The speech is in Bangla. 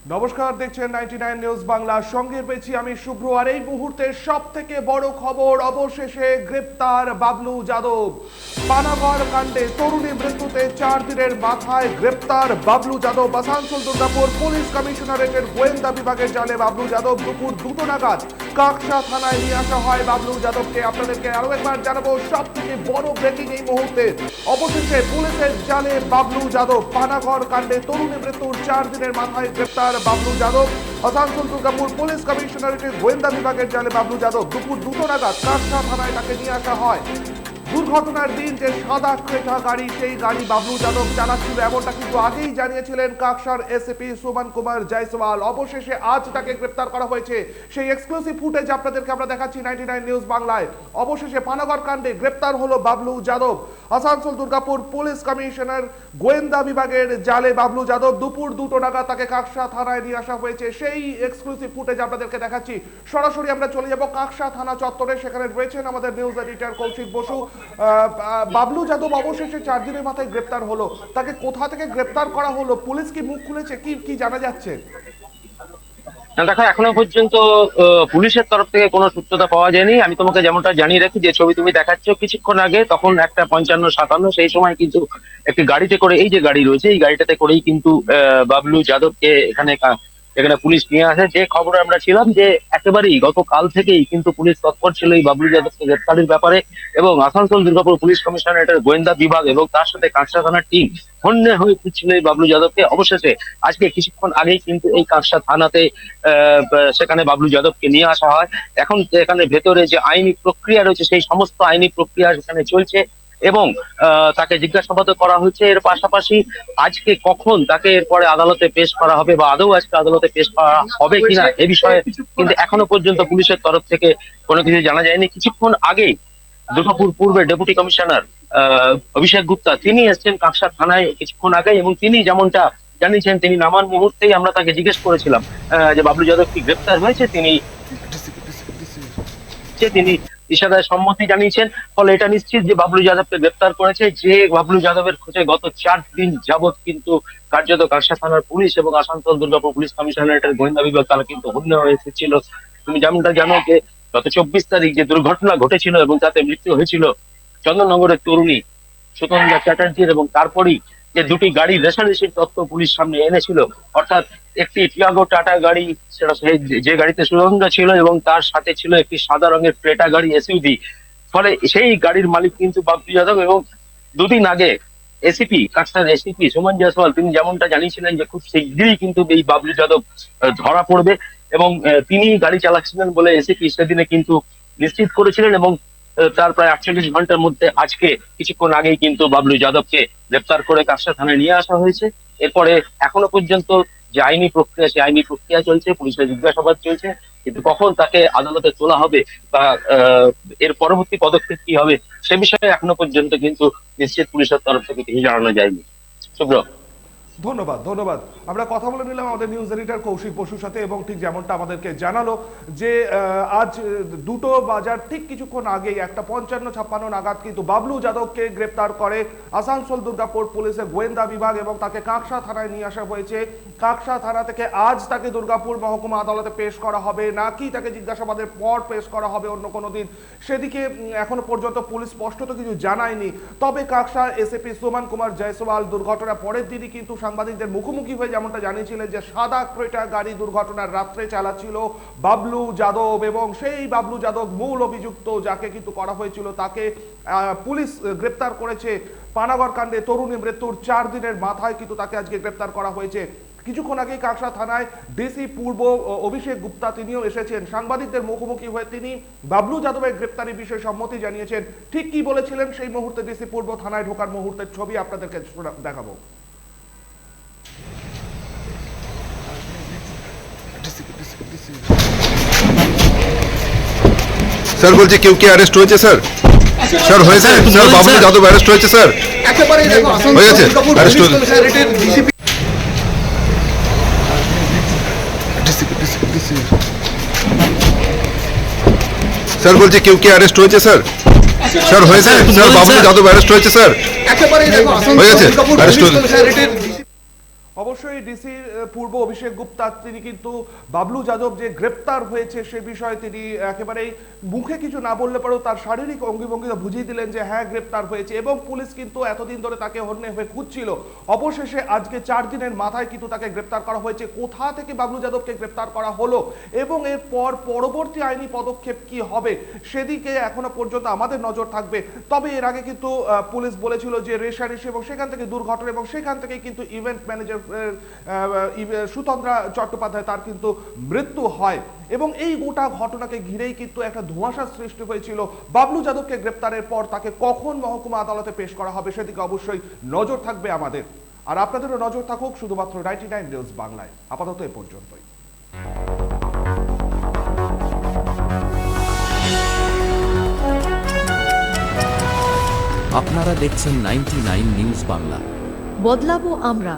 নমস্কার, দেখছেন 99 নিউজ বাংলা। সঙ্গে পেয়েছি আমি শুভ্র। আর এই মুহূর্তের সব থেকে বড় খবর, অবশেষে গ্রেপ্তার বাবলু যাদব। পানাগড় কাণ্ডে তরুণী মৃত্যুতে 4 দিনের মাথায় গ্রেপ্তার বাবলু যাদব। আসানসোল দুর্গাপুর পুলিশ কমিশনারেটের গোয়েন্দা বিভাগের জালে বাবলু যাদব দুপুর 2টো নাগাদ কাকসা থানায় নিয়ে আসা হয় বাবলু যাদবকে। আপনাদেরকে আরো একবার জানাবো সব থেকে বড় ব্রেকিং এই মুহূর্তে। অবশেষে পুলিশের জালে বাবলু যাদব। পানাগড় কাণ্ডে তরুণী মৃত্যুর 4 দিনের মাথায় গ্রেপ্তার বাবলু যাদব। আসানসোল দুর্গাপুর পুলিশ কমিশনারেটের গোয়েন্দা বিভাগের জালে বাবলু যাদব দুপুর 2টো নাগাদ কাকসা থানায় তাকে নিয়ে আসা হয়। দুর্ঘটনার দিন যে সাদা ক্রেটা গাড়ি, সেই গাড়ি বাবলু যাদব চালাচ্ছিল, এমনটা কিন্তু আগেই জানিয়েছিলেন কাকসার এসএপি সুমন কুমার জয়সওয়াল। অবশেষে আজ তাকে গ্রেপ্তার করা হয়েছে। সেই এক্সক্লুসিভ ফুটেজ আপনাদেরকে আমরা দেখাচ্ছি 99 নিউজ বাংলায়। অবশেষে পানাগড় কাণ্ডে গ্রেপ্তার হলো বাবলু যাদব। আসানসোল দুর্গাপুর পুলিশ কমিশনার গোয়েন্দা বিভাগের জালে বাবলু যাদব দুপুর 2টো নাগাদ তাকে কাকসা থানায় নিয়ে আসা হয়েছে। সেই এক্সক্লুসিভ ফুটেজ আপনাদেরকে দেখাচ্ছি। সরাসরি আমরা চলে যাব কাকসা থানা চত্বরে। সেখানে রয়েছেন আমাদের নিউজ এডিটর কৌশিক বসু। বাবলু যাদব অবশেষে 4 দিনের মাথায় গ্রেপ্তার হলো। তাকে কোথা থেকে গ্রেপ্তার করা হলো, পুলিশ কি মুখ খুলেছে, কি কি জানা যাচ্ছে? দেখো, এখনো পর্যন্ত পুলিশের তরফ থেকে কোনো সূত্রতা পাওয়া যায়নি। আমি তোমাকে যেমনটা জানিয়ে রাখি, যে ছবি তুমি দেখাচ্ছ কিছুক্ষণ আগে, তখন একটা 55-57 সেই সময় কিন্তু একটি গাড়িতে করে, এই যে গাড়ি রয়েছে এই গাড়িটাতে করেই কিন্তু বাবলু যাদবকে এখানে এখানে পুলিশ নিয়ে আসে। যে খবরে আমরা ছিলাম যে একেবারেই গতকাল থেকেই কিন্তু পুলিশ তৎপর ছিল এই বাবলু যাদবকে গ্রেপ্তারের ব্যাপারে, এবং আসানসোল দুর্গাপুর পুলিশ কমিশনারেটের গোয়েন্দা বিভাগ এবং তার সাথে কাকসা থানার টিম হন্যে হয়ে খুঁজছিল এই বাবলু যাদবকে। অবশেষে আজকে কিছুক্ষণ আগেই কিন্তু এই কাকসা থানাতে সেখানে বাবলু যাদবকে নিয়ে আসা হয়। এখন এখানে ভেতরে যে আইনি প্রক্রিয়া রয়েছে সেই সমস্ত আইনি প্রক্রিয়া সেখানে চলছে, এবং তাকে জিজ্ঞাসাবাদ করা হচ্ছে। এর পাশাপাশি আজকে কখন তাকে এরপরে আদালতে পেশ করা হবে, বা আদৌ আজকে আদালতে পেশ করা হবে কিনা এ বিষয়ে কিন্তু এখনো পর্যন্ত পুলিশের তরফ থেকে কোনো কিছু জানা যায়নি। কিছুক্ষণ আগেই দুর্গাপুর পূর্বের ডেপুটি কমিশনার অভিষেক গুপ্তা তিনি এসেছেন কাকসা থানায় কিছুক্ষণ আগে, এবং তিনি যেমনটা জানিয়েছেন, তিনি নামার মুহূর্তেই আমরা তাকে জিজ্ঞেস করেছিলাম যে বাবলু যাদব কি গ্রেপ্তার হয়েছে। তিনি ইশারায় সম্মতি জানিয়েছেন। ফলে এটা নিশ্চিত যে বাবলু যাদবকে গ্রেপ্তার করেছে। যে বাবলু যাদবের খোঁজে গত 4 দিন যাবৎ কিন্তু কার্যত কাকসা থানার পুলিশ এবং আসানসোল দুর্গাপুর পুলিশ কমিশনারেটের গোয়েন্দা বিভাগ তারা কিন্তু হন্য হয়ে এসেছিল। তুমি যেমনটা জানো যে গত 24 তারিখ যে দুর্ঘটনা ঘটেছিল এবং তাতে মৃত্যু হয়েছিল চন্দননগরের তরুণী সুতন্দা চ্যাটার্জির, এবং তারপরেই যে দুটি গাড়ি রেশারেশির তথ্য পুলিশ সামনে এনেছিল, অর্থাৎ একটি টিয়াগো টাটা গাড়ি, সেটা যে গাড়িতে সুগন্ধা ছিল, এবং তার সাথে ছিল একটি সাদা রঙের ক্রেটা গাড়ি এসইউভি। ফলে সেই গাড়ির মালিক কিন্তু বাবলু যাদব। এবং দুদিন আগে এসিপি কাকসার এসিপি সুমন জয়সওয়াল তিনি যেমনটা জানিয়েছিলেন যে খুব শীঘ্রই কিন্তু এই বাবলু যাদব ধরা পড়বে, এবং তিনি গাড়ি চালাচ্ছিলেন বলে এসিপি সেদিনে কিন্তু নিশ্চিত করেছিলেন। এবং তার প্রায় 48 ঘন্টার মধ্যে আজকে কিছুক্ষণ আগেই কিন্তু বাবলু যাদবকে গ্রেপ্তার করে কাকসা থানায় নিয়ে আসা হয়েছে। এরপরে এখনো পর্যন্ত যে আইনি প্রক্রিয়া, সেই আইনি প্রক্রিয়া চলছে, পুলিশের জিজ্ঞাসাবাদ চলছে, কিন্তু কখন তাকে আদালতে তোলা হবে বা এর পরবর্তী পদক্ষেপ কি হবে সে বিষয়ে এখনো পর্যন্ত কিন্তু নিশ্চিত পুলিশের তরফ থেকে কিছু জানানো যায়নি। শুভ্র। ধন্যবাদ ধন্যবাদ। আমরা কথা বলে নিলাম আমাদের নিউজ এডিটর কৌশিক বসুর সাথে, এবং ঠিক যেমনটা আমাদেরকে জানালো যে আজ 2টো বাজার ঠিক কিছুক্ষণ আগেই একটা 55-56 নাগাদ কিন্তু বাবলু যাদবকে গ্রেপ্তার করে আসানসোল দুর্গাপুর পুলিশের গোয়েন্দা বিভাগ, এবং তাকে কাকসা থানায় নিয়ে আসা হয়েছে। কাকসা থানা থেকে আজ তাকে দুর্গাপুর মহকুমা আদালতে পেশ করা হবে, নাকি তাকে জিজ্ঞাসাবাদের পর পেশ করা হবে অন্য কোনো দিন, সেদিকে এখনো পর্যন্ত পুলিশ স্পষ্টত কিছু জানায়নি। তবে কাকসা এসএপি সুমন কুমার জয়সওয়াল দুর্ঘটনার পরের দিনই কিন্তু সাংবাদিকদের মুখোমুখি হয়ে যেমনটা জানিয়েছিলেন যে সাদা ক্রেটা গাড়ি দুর্ঘটনার রাত্রে চালাচ্ছিল বাবলু যাদব, এবং সেই বাবলু যাদব মূল অভিযুক্ত যাকে কিন্তু করা হয়েছিল, তাকে পুলিশ গ্রেপ্তার করেছে। পানাগড় কাণ্ডে তরুণী মৃত্যুর 4 দিনের মাথায় কিন্তু তাকে আজকে গ্রেপ্তার করা হয়েছে। কিছুক্ষণ আগেই কাকসা থানায় ডিসি পূর্ব অভিষেক গুপ্তা তিনিও এসেছেন। সাংবাদিকদের মুখোমুখি হয়ে তিনি বাবলু যাদবের গ্রেপ্তারের বিষয়ে সম্মতি জানিয়েছেন। ঠিক কি বলেছিলেন সেই মুহূর্তে ডিসি পূর্ব থানায় ঢোকার মুহূর্তের ছবি আপনাদেরকে দেখাবো। স্যার বলছি কেউ কি অ্যারেস্ট হয়েছে স্যার? স্যার হয়েছে স্যার, বাবলু যাদব অ্যারেস্ট হয়েছে স্যার, হয়ে গেছে অ্যারেস্ট হয়েছে। স্যার বলছি কেউ কি অ্যারেস্ট হয়েছে স্যার? স্যার হয়েছে স্যার, বাবলু যাদব অ্যারেস্ট হয়েছে স্যার, হয়ে গেছে অ্যারেস্ট হয়েছে। অবশ্যই ডিসি পূর্ব অভিষেক গুপ্তা তিনি কিন্তু বাবলু যাদব যে গ্রেপ্তার হয়েছে সে বিষয়ে তিনি একেবারেই মুখে কিছু না বললে পরেও তার শারীরিক অঙ্গভঙ্গিতে বুঝিয়ে দিলেন যে হ্যাঁ গ্রেপ্তার হয়েছে, এবং পুলিশ কিন্তু এতদিন ধরে তাকে হন্যে হয়ে খুঁজছিল। অবশেষে আজকে 4 দিনের মাথায় কিন্তু তাকে গ্রেপ্তার করা হয়েছে। কোথা থেকে বাবলু যাদবকে গ্রেপ্তার করা হলো এবং এরপর পরবর্তী আইনি পদক্ষেপ কি হবে সেদিকে এখনো পর্যন্ত আমাদের নজর থাকবে। তবে এর আগে কিন্তু পুলিশ বলেছিল যে রেশারেশি এবং সেখান থেকে দুর্ঘটনা এবং সেখান থেকে কিন্তু ইভেন্ট ম্যানেজার সুতন্দ্রা চট্টোপাধ্যায় তার কিন্তু মৃত্যু হয়, এবং এই গোটা ঘটনাকে ঘিরেই কিন্তু একটা ধোঁয়াশার সৃষ্টি হয়েছিল। বাবলু যাদবকে গ্রেপ্তারের পর তাকে কখন মহকুমা আদালতে পেশ করা হবে সেদিকে অবশ্যই নজর থাকবে আমাদের, আর আপনাদেরও নজর থাকুক শুধুমাত্র 99 নিউজ বাংলায়। আপাতত এ পর্যন্তই। আপনারা দেখছেন 99 নিউজ বাংলা। বদলাবো আমরা।